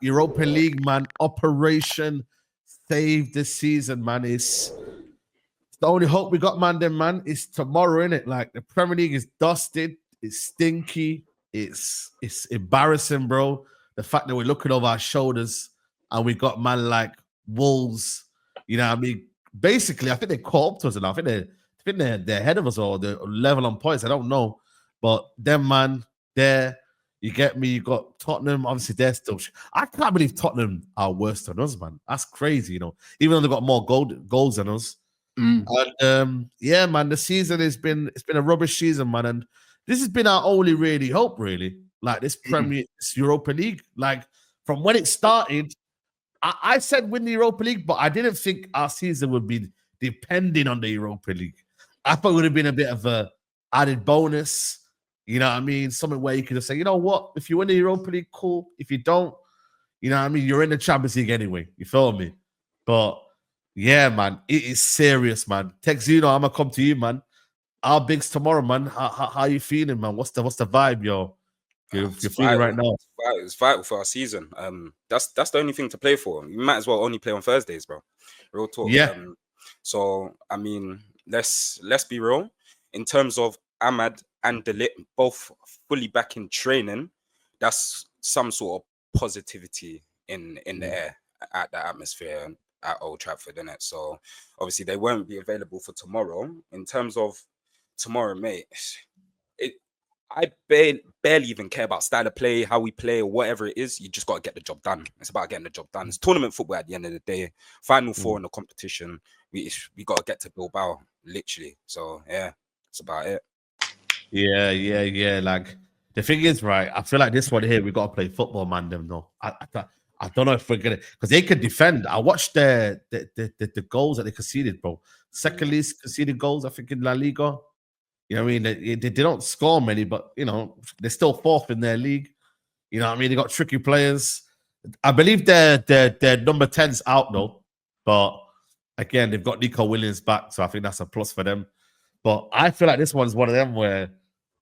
Europa League, man. Operation Save the Season, man. It's the only hope we got, man. Then, man, it's tomorrow, innit? Like the Premier League is dusted. It's stinky. It's embarrassing, bro. The fact that we're looking over our shoulders and we got man like Wolves. You know what I mean? Basically, I think they caught up to us enough. I think they're ahead of us or they're level on points. I don't know. But them, man, there, you get me. You got Tottenham. Obviously, they're still. I can't believe Tottenham are worse than us, man. That's crazy, you know. Even though they got more goals than us. And yeah, man, the season it's been a rubbish season, man. And this has been our only really hope, really. Like this this Europa League. Like from when it started, I said win the Europa League, but I didn't think our season would be depending on the Europa League. I thought it would have been a bit of a added bonus. You know what I mean? Something where you could just say, you know what? If you win the Europa League, cool. If you don't, you know what I mean? You're in the Champions League anyway. You feel me? But yeah, man, it is serious, man. Texuno, I'm gonna come to you, man. Our bigs tomorrow, man. How you feeling, man? What's the vibe, yo? You're feeling right now. It's vital for our season. That's the only thing to play for. You might as well only play on Thursdays, bro. Real talk. Yeah. So I mean, let's be real. In terms of Ahmad and Delit both fully back in training, that's some sort of positivity in the air at the atmosphere at Old Trafford, innit? So obviously they won't be available for tomorrow. In terms of tomorrow, mate, I barely even care about style of play, how we play, or whatever it is. You just got to get the job done. It's about getting the job done. It's tournament football at the end of the day. Final four in the competition. We got to get to Bilbao, literally. So yeah, that's about it. Yeah. Like the thing is, right? I feel like this one here, we got to play football, man. Them though. I don't know if we're gonna because they could defend. I watched the goals that they conceded, bro. Second least conceded goals, I think, in La Liga. You know what I mean? They don't score many, but you know, they're still fourth in their league. You know what I mean? They got tricky players. I believe their number 10's out though. But again, they've got Nico Williams back, so I think that's a plus for them. But I feel like this one's one of them where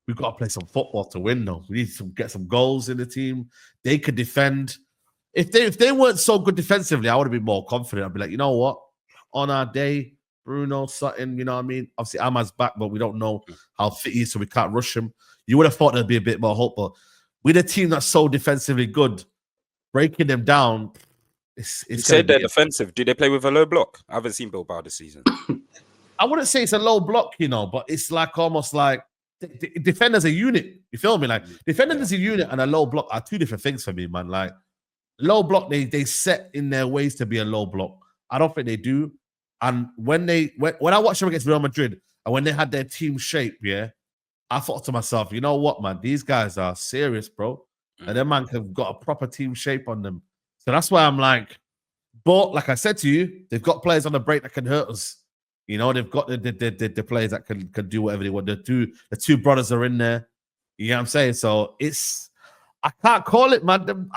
we've got to play some football to win though. We need to get some goals in the team. They could defend. If they weren't so good defensively, I would have been more confident. I'd be like, you know what? On our day, Bruno, Sutton, you know what I mean? Obviously, Ahmad's back, but we don't know how fit he is, so we can't rush him. You would have thought there'd be a bit more hope, but with a team that's so defensively good, breaking them down, it's you said they're defensive. Do they play with a low block? I haven't seen Bilbao this season. I wouldn't say it's a low block, you know, but it's like almost like defend as a unit. You feel me? Like defending as a unit and a low block are two different things for me, man. Like low block, they set in their ways to be a low block. I don't think they do. And when I watched them against Real Madrid and when they had their team shape, I thought to myself, you know what, man, these guys are serious, bro. And them man have got a proper team shape on them. So that's why I'm like, but like I said to you, they've got players on the break that can hurt us. You know, they've got the players that can do whatever they want. The two brothers are in there. You know what I'm saying? So I can't call it, man.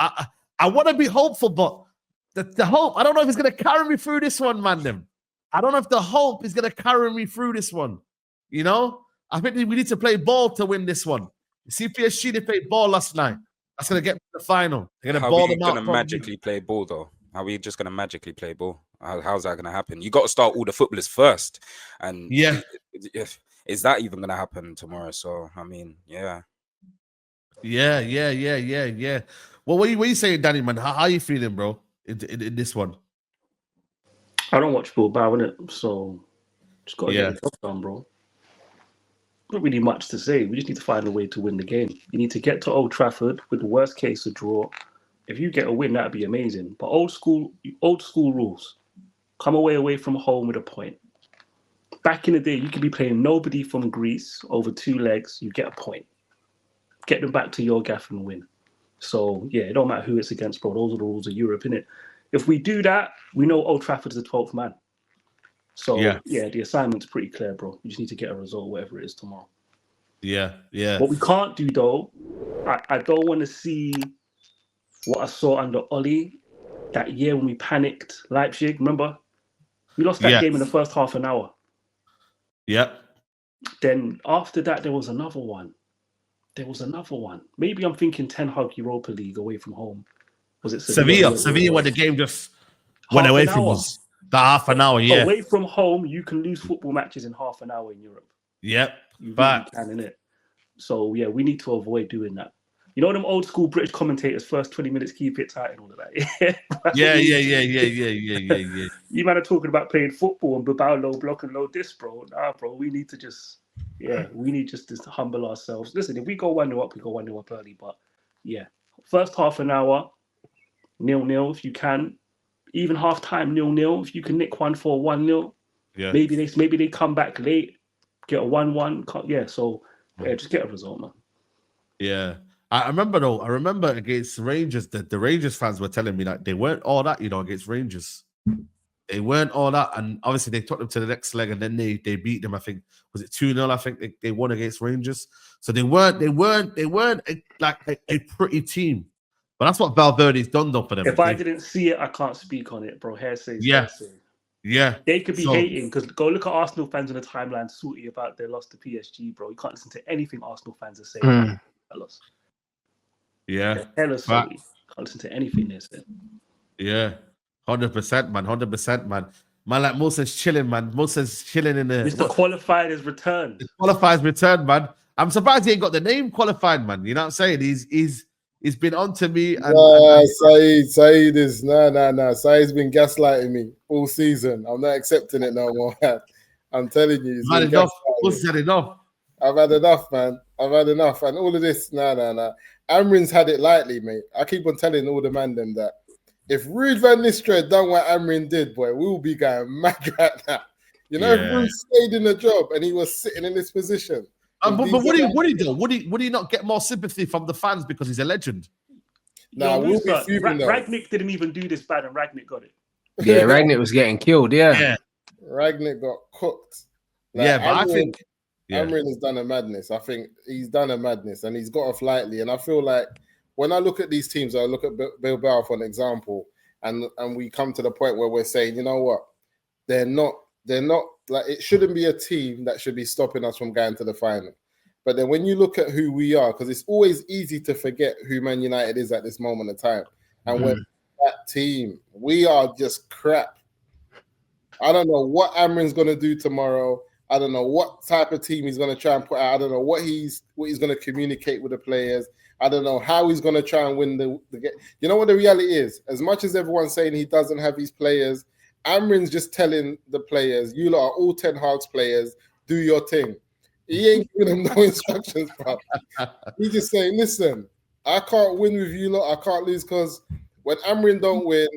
I want to be hopeful, but the hope, I don't know if it's going to carry me through this one, man. I don't know if the hope is going to carry me through this one. You know? I think we need to play ball to win this one. You see PSG, they played ball last night. That's going to get to the final. They're going to ball them out. How are we going to magically play ball, though? How are we just going to magically play ball? How's that going to happen? You got to start all the footballers first. And is that even going to happen tomorrow? So, I mean, yeah. Yeah. Well, what are you saying, Danny, man? How are you feeling, bro, in this one? I don't watch Bilbao, innit? So just got to get the job done, bro. Not really much to say. We just need to find a way to win the game. You need to get to Old Trafford with the worst case a draw. If you get a win, that'd be amazing. But old school rules. Come away from home with a point. Back in the day, you could be playing nobody from Greece over 2 legs. You get a point. Get them back to your gaff and win. So yeah, it don't matter who it's against, bro. Those are the rules of Europe, innit? If we do that, we know Old Trafford is the 12th man. So yeah, the assignment's pretty clear, bro. You just need to get a result, whatever it is tomorrow. Yeah. What we can't do though, I don't want to see what I saw under Oli that year when we panicked Leipzig. Remember, we lost that game in the first half an hour. Yep. Then after that, there was another one. Maybe I'm thinking Ten Hag Europa League away from home. Was it Sevilla, when the game just went away from us. That half an hour, yeah. Away from home, you can lose football matches in half an hour in Europe. Yep. You really can, innit? So, yeah, we need to avoid doing that. You know them old school British commentators, first 20 minutes, keep it tight and all of that? Yeah. You man are talking about playing football and Bilbao low block and low disc, bro. Nah, bro, we need to just to humble ourselves. Listen, if we go 1-0 up, we go 1-0 up early. But, yeah, first half an hour, 0-0 if you can. Even half time 0-0. If you can nick one for 1-0, maybe they come back late, get a 1-1. Yeah, so just get a result, man. Yeah. I remember against Rangers, the Rangers fans were telling me that they weren't all that, against Rangers. They weren't all that, and obviously they took them to the next leg, and then they beat them. I think was it 2-0. I think they won against Rangers. So they weren't a pretty team. But that's what Valverde's done though for them. If I didn't see it, I can't speak on it, bro. Hearsay. Yeah. They could be hating because go look at Arsenal fans on the timeline salty about their loss to PSG, bro. You can't listen to anything Arsenal fans are saying about that loss. Yeah. They're hella salty. Can't listen to anything they're saying. Yeah. 100%, man. 100%, man. Man, like Moses chilling, man. Moses chilling in the. Mr. Qualified is returned. Qualified's returned, man. I'm surprised he ain't got the name Qualified, man. You know what I'm saying? He's been on to me. Saeed is no. Saeed's been gaslighting me all season. I'm not accepting it no more. I'm telling you, he's had enough. What's had enough? I've had enough, man. I've had enough, and all of this. No. Amrin's had it lightly, mate. I keep on telling all the man them that if Ruud van Nistelrooy done what Amrin did, boy, we will be going mad right now. If Ruud stayed in the job and he was sitting in this position. But would he do? Would he not get more sympathy from the fans because he's a legend? Nah, we'll be fuming though. Ragnick didn't even do this bad, and Ragnick got it. Yeah, Ragnick was getting killed. Yeah. Ragnick got cooked. But I think Amrin has done a madness. I think he's done a madness, and he's got off lightly. And I feel like when I look at these teams, I look at Bilbao for an example, and we come to the point where we're saying, you know what, they're not like, it shouldn't be a team that should be stopping us from going to the final. But then when you look at who we are, because it's always easy to forget who Man United is at this moment of time. And when that team, we are just crap. I don't know what Amrin's going to do tomorrow. I don't know what type of team he's going to try and put out. I don't know what he's going to communicate with the players. I don't know how he's going to try and win the game. You know what the reality is? As much as everyone's saying he doesn't have his players, Amrin's just telling the players, you lot are all Ten Hag's players, do your thing. He ain't giving them no instructions, bro. He's just saying, listen, I can't win with you lot. I can't lose, because when Amrin don't win,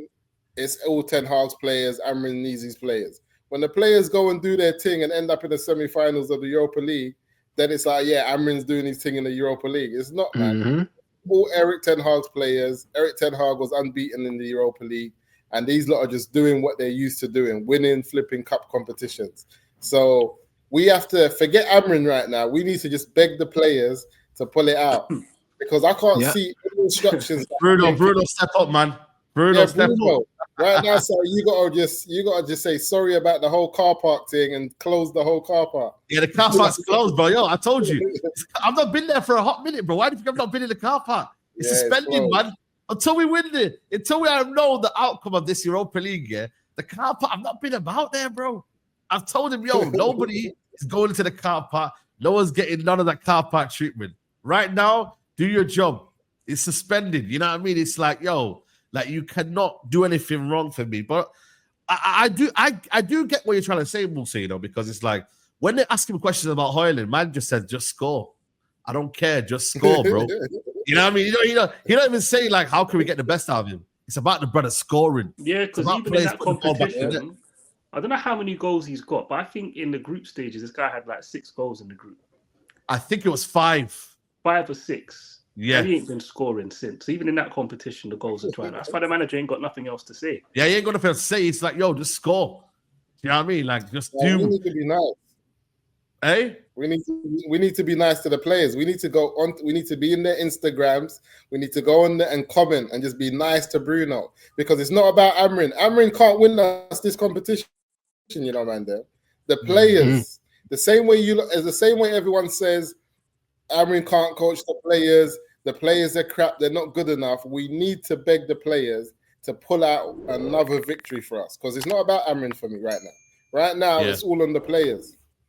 it's all Ten Hag's players. Amrin needs his players. When the players go and do their thing and end up in the semi-finals of the Europa League, then it's like, yeah, Amrin's doing his thing in the Europa League. It's not, man. All Eric Ten Hag's players. Eric Ten Hag was unbeaten in the Europa League, and these lot are just doing what they're used to doing, winning, flipping cup competitions. So we have to forget Amrin right now. We need to just beg the players to pull it out, because I can't see any instructions. Bruno, step up, man. Bruno, step up. Right now, so you gotta just say sorry about the whole car park thing and close the whole car park. Yeah, the car park's closed, bro. Yo, I told you. I've not been there for a hot minute, bro. Why do you think I've not been in the car park? It's suspended, man. Until we win it, until we know the outcome of this Europa League, the car park, I've not been about there, bro. I've told him, yo, nobody is going into the car park. No one's getting none of that car park treatment. Right now, do your job. It's suspended. You know what I mean? It's like, yo, like, you cannot do anything wrong for me. But I do get what you're trying to say, Musa, because it's like, when they ask him questions about Højlund, man just says, just score. I don't care, just score, bro. You know what I mean? He don't even say, like, how can we get the best out of him? It's about the brother scoring. Yeah, because even in that competition, I don't know how many goals he's got, but I think in the group stages, this guy had like 6 goals in the group. I think it was 5. 5 or 6. Yeah, he ain't been scoring since. Even in that competition, the goals are trying. That's why the manager ain't got nothing else to say. Yeah, he ain't got nothing else to say. It's like, yo, just score. You know what I mean? Like, just do. We need to be nice. Hey, we need to be nice to the players. We need to go on. We need to be in their Instagrams. We need to go on there and comment and just be nice to Bruno, because it's not about Amrin. Amrin can't win us this competition. You know, man. The players, the same way everyone says Amrin can't coach the players. The players are crap. They're not good enough. We need to beg the players to pull out another victory for us because it's not about Amrin for me right now. Right now, it's all on the players.